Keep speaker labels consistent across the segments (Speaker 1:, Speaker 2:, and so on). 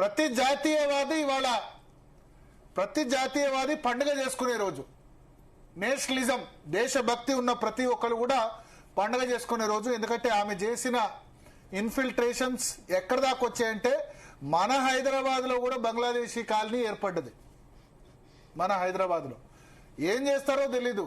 Speaker 1: ప్రతి జాతీయవాది పండుగ చేసుకునే రోజు, నేషనలిజం దేశభక్తి ఉన్న ప్రతి ఒక్కరు కూడా పండుగ చేసుకునే రోజు. ఎందుకంటే ఆమె చేసిన ఇన్ఫిల్ట్రేషన్స్ ఎక్కడి దాకా వచ్చాయంటే మన హైదరాబాద్ లో కూడా బంగ్లాదేశీ కాలనీ ఏర్పడ్డది. మన హైదరాబాద్ లో ఏం చేస్తారో తెలీదు,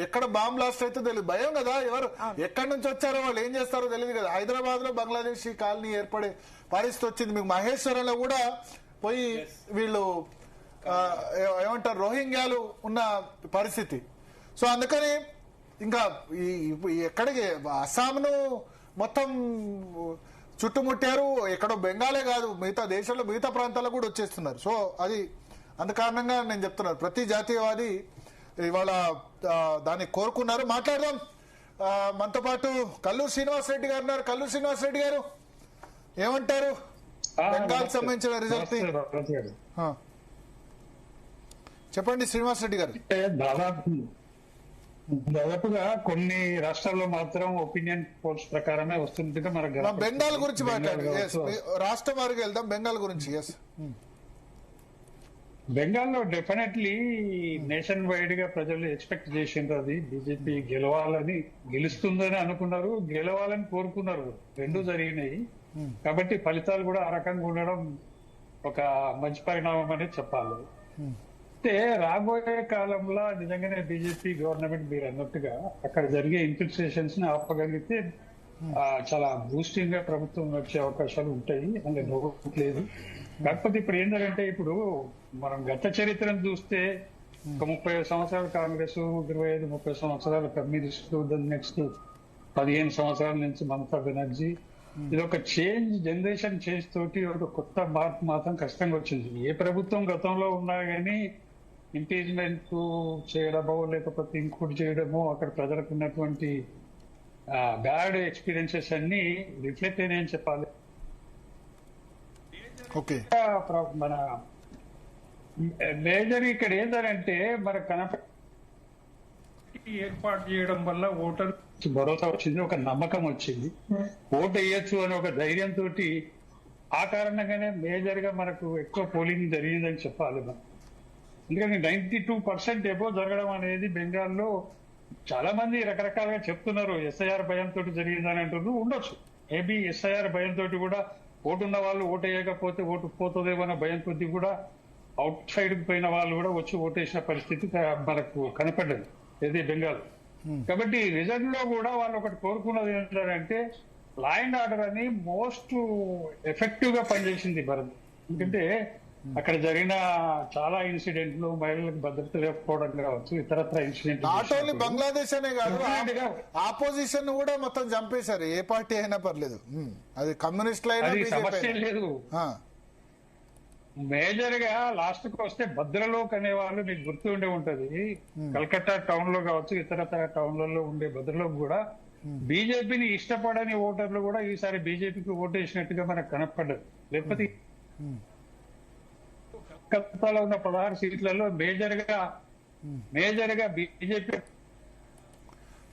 Speaker 1: ఎక్కడ బాంబ్ బ్లాస్ట్ అయితే తెలియదు, భయం కదా, ఎవరు ఎక్కడి నుంచి వచ్చారో వాళ్ళు ఏం చేస్తారో తెలియదు కదా. హైదరాబాద్ లో బంగ్లాదేశీ కాలనీ ఏర్పడే పరిస్థితి వచ్చింది. మీకు మహేశ్వరంలో కూడా పోయి వీళ్ళు ఏమంటారు రోహింగ్యాలు ఉన్న పరిస్థితి. సో అందుకని ఇంకా ఎక్కడికి అస్సాంను మొత్తం చుట్టుముట్టారు, ఎక్కడో బెంగాలే కాదు మిగతా దేశంలో మిగతా ప్రాంతాల్లో కూడా వచ్చేస్తున్నారు. సో అది అందుకారణంగా నేను చెప్తున్నాను, ప్రతి జాతీయవాది ఇవాళ దాన్ని కోరుకున్నారు. మాట్లాడదాం. మనతో పాటు కల్లూరు శ్రీనివాసరెడ్డి గారు ఉన్నారు. కల్లూరు శ్రీనివాసరెడ్డి గారు ఏమంటారు బెంగాల్ సంబంధించిన రిజల్ట్? చెప్పండి శ్రీనివాసరెడ్డి గారు.
Speaker 2: దాదాపుగా కొన్ని రాష్ట్రాల్లో మాత్రం ఒపీనియన్ పోల్స్ ప్రకారమే వస్తుందిగా మనకు.
Speaker 1: బెంగాల్ గురించి మాట్లాడండి, రాష్ట్రం వారికి వెళ్దాం. బెంగాల్ గురించి. ఎస్,
Speaker 2: బెంగాల్లో డెఫినెట్లీ నేషన్ వైడ్ గా ప్రజలు ఎక్స్పెక్ట్ చేసిండ్రు, అది బీజేపీ గెలవాలని, గెలుస్తుందని అనుకున్నారు, గెలవాలని కోరుకున్నారు, రెండూ జరిగినాయి. కాబట్టి ఫలితాలు కూడా ఆ రకంగా ఉండడం ఒక మంచి పరిణామం అని చెప్పాలి. అయితే రాబోయే కాలంలో నిజంగానే బీజేపీ గవర్నమెంట్ మీరు అన్నట్టుగా అక్కడ జరిగే ఇన్ఫిల్ట్రేషన్స్ ని ఆపగలిగితే చాలా బూస్టింగ్ గా ప్రభుత్వం వచ్చే అవకాశాలు ఉంటాయి, అందులో నోట్ లేదు. కాకపోతే ఇప్పుడు ఏంటంటే, ఇప్పుడు మనం గత చరిత్రను చూస్తే ఒక 30 సంవత్సరాలు కాంగ్రెస్, 25-30 సంవత్సరాలు కమ్యూనిస్టు, నెక్స్ట్ 15 సంవత్సరాల నుంచి మమతా బెనర్జీ. ఇది ఒక చేంజ్, జనరేషన్ చేంజ్ తోటి ఒక కొత్త మార్పు మాత్రం కష్టంగా వచ్చింది. ఏ ప్రభుత్వం గతంలో ఉన్నా కానీ ఇంపీచ్మెంట్ చేయడమో లేకపోతే ఇంకోటి చేయడమో అక్కడ ప్రజలకు ఉన్నటువంటి బ్యాడ్ ఎక్స్పీరియన్సెస్ అన్ని రిఫ్లెక్ట్ అయినాయని చెప్పాలి. మన మేజర్ ఇక్కడ ఏంటంటే మన ఏర్పాటు చేయడం వల్ల ఓటర్ భరోసా వచ్చింది, ఒక నమ్మకం వచ్చింది, ఓటు వేయచ్చు అని ఒక ధైర్యంతో ఆ కారణంగానే మేజర్ గా మనకు ఎక్కువ పోలింగ్ జరిగిందని చెప్పాలి మనం. ఎందుకంటే 92% ఎబో జరగడం అనేది బెంగాల్లో చాలా మంది రకరకాలుగా చెప్తున్నారు. ఎస్ఐఆర్ భయంతో జరిగిందని అంటున్నారు, ఉండొచ్చు. మేబీ ఎస్ఐఆర్ భయంతో కూడా ఓటు ఉన్న వాళ్ళు ఓటు వేయకపోతే ఓటు పోతుందేమో అన్న భయం కొద్ది కూడా అవుట్ సైడ్ పోయిన వాళ్ళు కూడా వచ్చి ఓటేసిన పరిస్థితి మనకు కనపడ్డది ఏది బెంగాల్. కాబట్టి రిజల్ట్ లో కూడా వాళ్ళు ఒకటి కోరుకున్నది ఏంటంటే లా అండ్ ఆర్డర్ అని మోస్ట్ ఎఫెక్టివ్ గా పనిచేసింది భారత్. ఎందుకంటే అక్కడ జరిగిన చాలా ఇన్సిడెంట్లు, మహిళలకు భద్రత లేకపోవడం కావచ్చు, ఇతరత్ర ఇన్సిడెంట్.
Speaker 1: నాట్ ఓన్లీ బంగ్లాదేశ్ అనే కాదు, ఆపోజిషన్ కూడా మొత్తం చంపేశారు, ఏ పార్టీ అయినా పర్లేదు, అది కమ్యూనిస్ట్
Speaker 2: సమస్య లేదు. మేజర్ గా లాస్ట్ కు వస్తే భద్రలోక్ అనే వాళ్ళు మీకు గుర్తు ఉండే ఉంటది, కలకత్తా టౌన్ లో కావచ్చు, ఇతరత్ర టౌన్లలో ఉండే భద్రలోక్ కూడా బీజేపీని ఇష్టపడని ఓటర్లు కూడా ఈసారి బీజేపీకి ఓటేసినట్టుగా మనకు కనపడ్డది. లేకపోతే కలకత్తాలో ఉన్న 16 సీట్లలో మేజర్ గా బీజేపీ.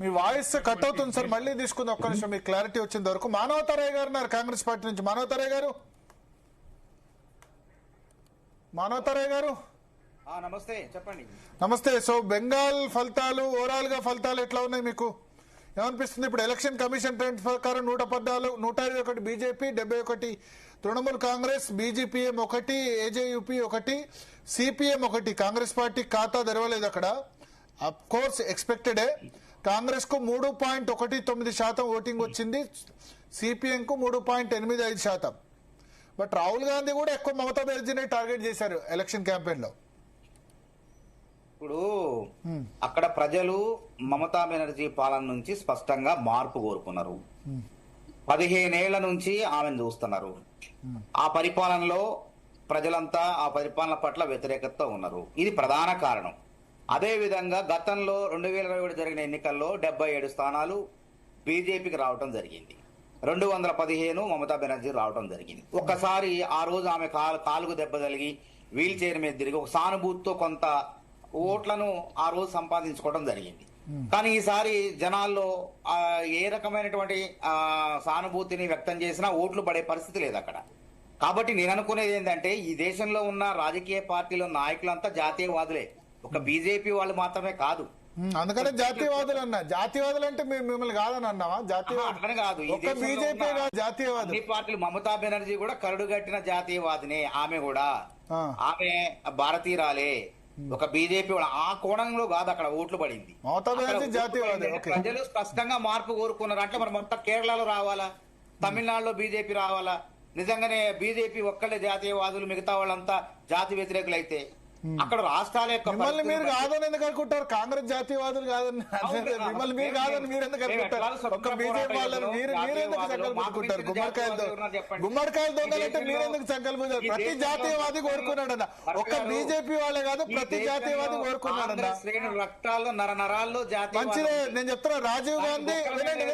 Speaker 1: మీ వాయిస్ కట్ అవుతుంది సార్, మళ్ళీ తీసుకుంది, ఒక్క నిమిషం మీకు క్లారిటీ వచ్చేంత వరకు. మానవతరాయ్ గారు ఉన్నారు కాంగ్రెస్ పార్టీ నుంచి. మానవతరాయ్ గారు. మానవతరాయ్ గారు
Speaker 3: నమస్తే, చెప్పండి.
Speaker 1: నమస్తే. సో బెంగాల్ ఫలితాలు, ఓవరాల్ గా ఫలితాలు ఎట్లా ఉన్నాయి మీకు ఏమనిపిస్తుంది? ఇప్పుడు ఎలక్షన్ కమిషన్ ట్రెండ్ ప్రకారం 121 బీజేపీ, 71 తృణమూల్ కాంగ్రెస్, బీజేపీఎం 1, ఏజేయూపీ 1, సిపిఎం 1. కాంగ్రెస్ పార్టీ ఖాతా తెరవలేదు అక్కడ, అఫ్ కోర్స్ ఎక్స్పెక్టెడే. కాంగ్రెస్ కు 3.19% ఓటింగ్ వచ్చింది, సిపిఎం కు 3.85%. బట్ రాహుల్ గాంధీ కూడా ఎక్కువ మమతా బెనర్జీని టార్గెట్ చేశారు ఎలక్షన్ క్యాంపెయిన్ లో.
Speaker 3: ఇప్పుడు అక్కడ ప్రజలు మమతా బెనర్జీ పాలన నుంచి స్పష్టంగా మార్పు కోరుకున్నారు. 15 ఏళ్ల నుంచి ఆమెను చూస్తున్నారు. ఆ పరిపాలనలో ప్రజలంతా ఆ పరిపాలన పట్ల వ్యతిరేకతతో ఉన్నారు. ఇది ప్రధాన కారణం. అదే విధంగా గతంలో 2021 జరిగిన ఎన్నికల్లో 77 స్థానాలు బీజేపీకి రావడం జరిగింది, 215 మమతా బెనర్జీ రావడం జరిగింది. ఒక్కసారి ఆ రోజు ఆమె కాలుకు దెబ్బ తగిలి వీల్ చైర్ మీద తిరిగి ఒక సానుభూతితో కొంత ఓట్లను ఆ రోజు సంపాదించుకోవడం జరిగింది. కానీ ఈసారి జనాల్లో ఏ రకమైనటువంటి సానుభూతిని వ్యక్తం చేసినా ఓట్లు పడే పరిస్థితి లేదు అక్కడ. కాబట్టి నేను అనుకునేది ఏంటంటే ఈ దేశంలో ఉన్న రాజకీయ పార్టీల నాయకులంతా జాతీయవాదులే, ఒక బీజేపీ వాళ్ళు మాత్రమే కాదు.
Speaker 1: అందుకనే జాతీయవాదులు అన్నా. జాతీయవాదులు అంటే మేము మిమ్మల్ని కాదని అన్నావా?
Speaker 3: అట్లనే కాదు, ఈ
Speaker 1: ఒక
Speaker 3: దేశంలో
Speaker 1: బీజేపీ
Speaker 3: ఉన్న
Speaker 1: జాతీయవాదులు
Speaker 3: అన్ని పార్టీలు. మమతా బెనర్జీ కూడా కరడుగట్టిన జాతీయవాదినే, ఆమె కూడా ఆమె భారతీయురాలే, ఒక బీజేపీ ఆ కోణంలో కాదు అక్కడ ఓట్లు పడింది.
Speaker 1: మమతా బెనర్జీ జాతీయవాది.
Speaker 3: ప్రజలు స్పష్టంగా మార్పు కోరుకున్నారు. అంటే మరి మొత్తం కేరళలో రావాలా, తమిళనాడులో బీజేపీ రావాలా? నిజంగానే బీజేపీ ఒక్కళ్ళే జాతీయవాదులు, మిగతా వాళ్ళంతా జాతి వ్యతిరేకులు అయితే అక్కడ రాష్ట్రాల యొక్క
Speaker 1: మిమ్మల్ని మీరు కాదని ఎందుకు అనుకుంటారు? కాంగ్రెస్ జాతీయవాదులు కాదని మిమ్మల్ని మీరు కాదని మీరు ఎందుకు అనుకుంటారు? ఒక బీజేపీ వాళ్ళని మీరు మీరెందుకు సంకల్పించుకుంటారు? గుమ్మడికాయలు దొంగలంటే మీరెందుకు సంకల్పించారు? ప్రతి జాతీయవాది కోరుకున్నాడన్న, ఒక్క బీజేపీ వాళ్ళే కాదు ప్రతి జాతీయవాది కోరుకున్నాడన్న.
Speaker 3: రక్తాల్లో నరాల్లో
Speaker 1: మంచిదే. నేను చెప్తున్నా, రాజీవ్ గాంధీ వినండి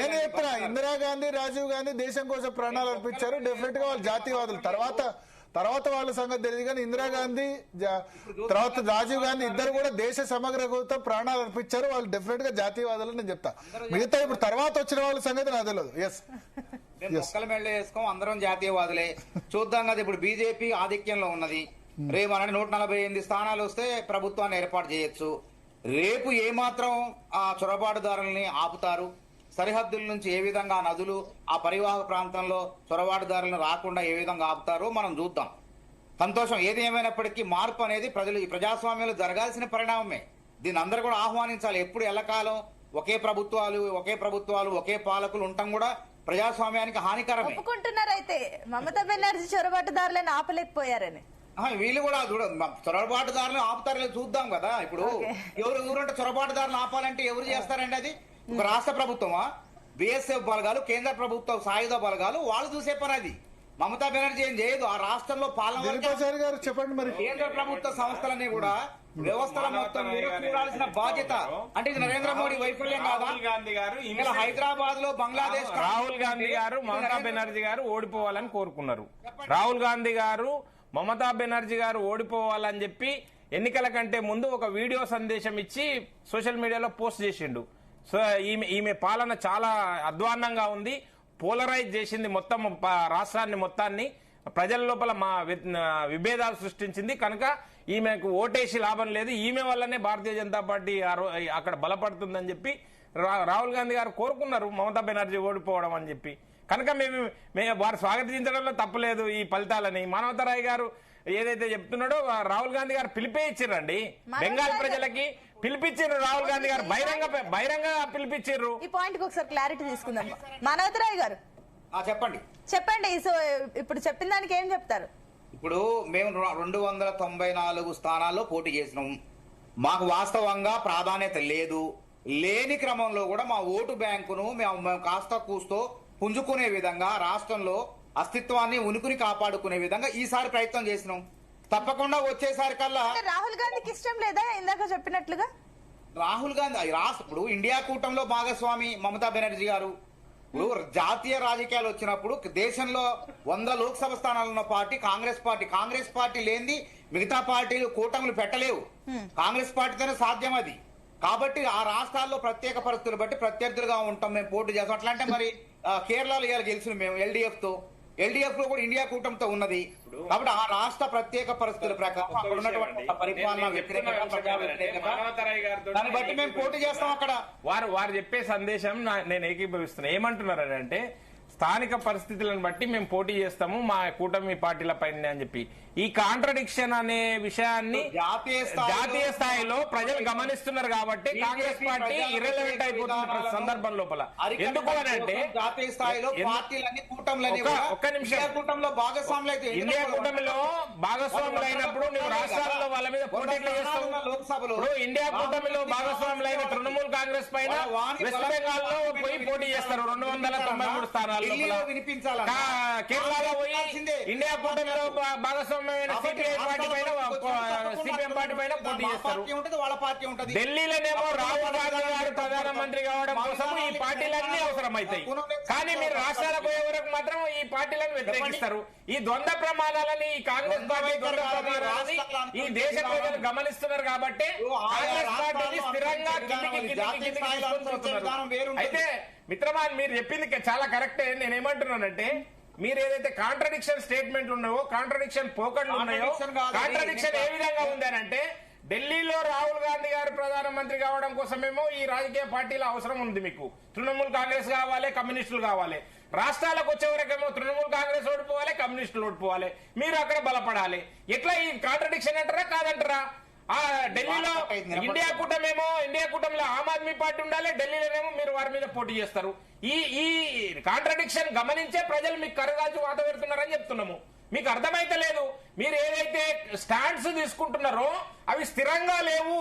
Speaker 1: నేను చెప్తున్నా, ఇందిరాగాంధీ, రాజీవ్ గాంధీ దేశం కోసం ప్రాణాలు అర్పించారు. డెఫినెట్ గా వాళ్ళు జాతీయవాదులు. తర్వాత వాళ్ళ సంగతి తెలియదు, కానీ ఇందిరాగాంధీ తర్వాత రాజీవ్ గాంధీ ఇద్దరు కూడా దేశ సమగ్ర కోసం ప్రాణాలు అర్పించారు. వాళ్ళు డెఫినెట్ గా జాతీయవాదులు నేను చెప్తా. మిగతా ఇప్పుడు తర్వాత వచ్చిన వాళ్ళ సంగతి నాకు తెలియదు. ఎస్,
Speaker 3: మొక్కల మెళ్ళ వేసుకోం, అందరం జాతీయవాదులే. చూద్దాం కదా, ఇప్పుడు బీజేపీ ఆధిక్యంలో ఉన్నది. రేపు మన 148 స్థానాలు వస్తే ప్రభుత్వాన్ని ఏర్పాటు చేయొచ్చు. రేపు ఏమాత్రం ఆ చొరబాటుదారుల్ని ఆపుతారు, సరిహద్దుల నుంచి ఏ విధంగా నదులు ఆ పరివాహక ప్రాంతంలో చొరబాటుదారులను రాకుండా ఏ విధంగా ఆపుతారో మనం చూద్దాం. సంతోషం. ఏది ఏమైనప్పటికీ మార్పు అనేది ప్రజలు ఈ ప్రజాస్వామ్యంలో జరగాల్సిన పరిణామమే. దీన్ని అందరూ కూడా ఆహ్వానించాలి. ఎప్పుడు ఎల్లకాలం ఒకే ప్రభుత్వాలు ఒకే పాలకులు ఉండటం కూడా ప్రజాస్వామ్యానికి హానికరమే.
Speaker 4: ఒప్పుకుంటున్నారు అయితే మమతా బెనర్జీ చొరబాటుదారులను ఆపలేకపోయారని.
Speaker 3: వీళ్ళు కూడా చొరబాటుదారులను ఆపుతారో చూద్దాం కదా. ఇప్పుడు ఎవరంటే చొరబాటుదారులను ఆపాలంటే ఎవరు చేస్తారండి? అది ఒక రాష్ట్ర ప్రభుత్వమా, బిఎస్ఎఫ్ బలగాలు, కేంద్ర ప్రభుత్వ సాయుధ బలగాలు, వాళ్ళు చూసే పని అది. మమతా బెనర్జీ ఏం చేయదు. ఆ రాష్ట్రంలో
Speaker 1: గారు చెప్పండి మరి.
Speaker 3: కేంద్ర ప్రభుత్వ సంస్థలన్నీ కూడా వ్యవస్థల మొత్తం చూడాల్సిన బాధ్యత. అంటే ఇది నరేంద్ర మోడీ వైఫల్యం కాదా? ఇలా హైదరాబాద్ లో బంగ్లాదేశ్
Speaker 5: రాహుల్ గాంధీ గారు మమతా బెనర్జీ గారు ఓడిపోవాలని కోరుకున్నారు. రాహుల్ గాంధీ గారు మమతా బెనర్జీ గారు ఓడిపోవాలని చెప్పి ఎన్నికల కంటే ముందు ఒక వీడియో సందేశం ఇచ్చి సోషల్ మీడియాలో పోస్ట్ చేసిండు. సో ఈమె పాలన చాలా అధ్వాన్నంగా ఉంది, పోలరైజ్ చేసింది మొత్తం రాష్ట్రాన్ని మొత్తాన్ని, ప్రజల లోపల విభేదాలు సృష్టించింది, కనుక ఈమెకు ఓటేసి లాభం లేదు, ఈమె వల్లనే భారతీయ జనతా పార్టీ అక్కడ బలపడుతుందని చెప్పి రాహుల్ గాంధీ గారు కోరుకున్నారు మమతా బెనర్జీ ఓడిపోవడం అని చెప్పి. కనుక మేము వారు స్వాగతించడంలో తప్పలేదు ఈ ఫలితాలని. మానవతరాయ్ గారు ఏదైతే చెప్తున్నాడో రాహుల్ గాంధీ గారు పిలిపే ఇచ్చిర్రండి, బెంగాల్ ప్రజలకి పిలిపించారు. రాహుల్ గాంధీ గారు బహిరంగ పిలిపించారు.
Speaker 4: ఈ పాయింట్ ఒకసారి క్లారిటీ తీసుకుందాం. మానవతరాయ్ గారు చెప్పండి. సో ఇప్పుడు చెప్పిన దానికి ఏం చెప్తారు?
Speaker 3: ఇప్పుడు మేము 294 స్థానాల్లో పోటీ చేసినాం. మాకు వాస్తవంగా ప్రాధాన్యత లేని క్రమంలో కూడా మా ఓటు బ్యాంకును మేము కాస్త కూస్తో పుంజుకునే విధంగా, రాష్ట్రంలో అస్తిత్వాన్ని ఉనికిని కాపాడుకునే విధంగా ఈసారి ప్రయత్నం చేసినాం. తప్పకుండా వచ్చేసారి కల్లా
Speaker 4: రాహుల్ గాంధీకి ఇష్టం లేదా? ఇందాక చెప్పినట్లుగా
Speaker 3: రాహుల్ గాంధీ ఇప్పుడు ఇండియా కూటమిలో భాగస్వామి మమతా బెనర్జీ గారు. ఇప్పుడు జాతీయ రాజకీయాలు వచ్చినప్పుడు దేశంలో 100 లోక్సభ స్థానాలు ఉన్న పార్టీ కాంగ్రెస్ పార్టీ లేనిది మిగతా పార్టీలు కూటములు పెట్టలేవు. కాంగ్రెస్ పార్టీతోనే సాధ్యం అది. కాబట్టి ఆ రాష్ట్రాల్లో ప్రత్యేక పరిస్థితులు బట్టి ప్రత్యర్థులుగా ఉంటాం, మేము పోటీ చేస్తాం. అట్లా అంటే మరి కేరళలో ఇవాళ గెలిచిన మేము ఎల్డీఎఫ్ లో కూడా ఇండియా కూటమితో ఉన్నది. కాబట్టి ఆ రాష్ట్ర ప్రత్యేక పరిస్థితుల ప్రకారం అక్కడ ఉన్నటువంటి పరిపాలన వ్యతిరేకత, ప్రజా వ్యతిరేకత, దాన్ని బట్టి మేము పోటీ చేస్తాం. అక్కడ
Speaker 5: వారు చెప్పే సందేశం నేను ఏకీభవిస్తున్నా. ఏమంటున్నారు అంటే స్థానిక పరిస్థితులను బట్టి మేము పోటీ చేస్తాము మా కూటమి పార్టీల పైన అని చెప్పి. ఈ కాంట్రడిక్షన్ అనే విషయాన్ని జాతీయ స్థాయిలో ప్రజలు గమనిస్తున్నారు కాబట్టి కాంగ్రెస్ పార్టీ ఇర్రెలవెంట్ అయిపోతున్న సందర్భం లోపల. ఎందుకు అని అంటే
Speaker 3: జాతీయ స్థాయిలో పార్టీలన్నీ కూటములని
Speaker 5: ఒక్క నిమిషం,
Speaker 3: కూటమిలో భాగస్వాములు అయితే
Speaker 5: ఇండియా కూటమిలో భాగస్వాములు అయినప్పుడు నువ్వు రాష్ట్రాల్లో వాళ్ళ మీద పోటీలు చేస్తావు. లోక్సభలో ఇండియా కూటమిలో భాగస్వాములు అయిన తృణమూల్ కాంగ్రెస్ పైన వెస్ట్ బెంగాల్ లో పోయి పోటీ చేస్తారు 293 స్థానాల్లో. కేరళలో పోయి ఇండియా కూటమిలో భాగస్వామ్యమైన సిపిఐ పార్టీ పైన సిపిఎం పార్టీ పైన పోటీ చేస్తారు. ఢిల్లీలోనేమో రాహుల్ గాంధీ గారు ప్రధానమంత్రి కావడం కోసం ఈ పార్టీలన్నీ అవసరమైతాయి. కానీ మీరు రాష్ట్రాలకు పోయే వరకు మాత్రం ఈ పార్టీలను వ్యతిరేకిస్తారు. ఈ ద్వంద్వ ప్రమాణాలని, ఈ కాంగ్రెస్ పార్టీ ద్వంద్వ ప్రమాణాలని ఈ దేశ ప్రజలు గమనిస్తున్నారు కాబట్టి కాంగ్రెస్ పార్టీని స్థిరంగా కిందికి. అయితే మిత్రమా మీరు చెప్పింది చాలా కరెక్టే. నేనేమంటున్నానంటే మీరు ఏదైతే కాంట్రడిక్షన్ స్టేట్మెంట్లు ఉన్నాయో, కాంట్రడిక్షన్ పోకడ్లు ఉన్నాయో, కాంట్రడిక్షన్ ఏ విధంగా ఉందనంటే ఢిల్లీలో రాహుల్ గాంధీ గారు ప్రధానమంత్రి కావడం కోసమేమో ఈ రాజకీయ పార్టీల అవసరం ఉంది మీకు. తృణమూల్ కాంగ్రెస్ కావాలి, కమ్యూనిస్టులు కావాలి. రాష్ట్రాలకు వచ్చే వరకేమో తృణమూల్ కాంగ్రెస్ ఓడిపోవాలి, కమ్యూనిస్టులు ఓడిపోవాలి, మీరు అక్కడ బలపడాలి. ఎట్లా ఈ కాంట్రడిక్షన్ అంటారా కాదంటారా? ఆ ఢిల్లీలో ఇండియా కూటమిలో ఆమ్ ఆద్మీ పార్టీ ఉండాలి, ఢిల్లీలోనేమో మీరు వారి మీద పోటీ చేస్తారు. ఈ కాంట్రడిక్షన్ గమనించే ప్రజలు మీకు కరగాల్చి వాత పెడుతున్నారని చెప్తున్నాము. మీకు అర్థమైతే లేదు. మీరు ఏదైతే స్టాండ్స్ తీసుకుంటున్నారో అవి స్థిరంగా లేవు.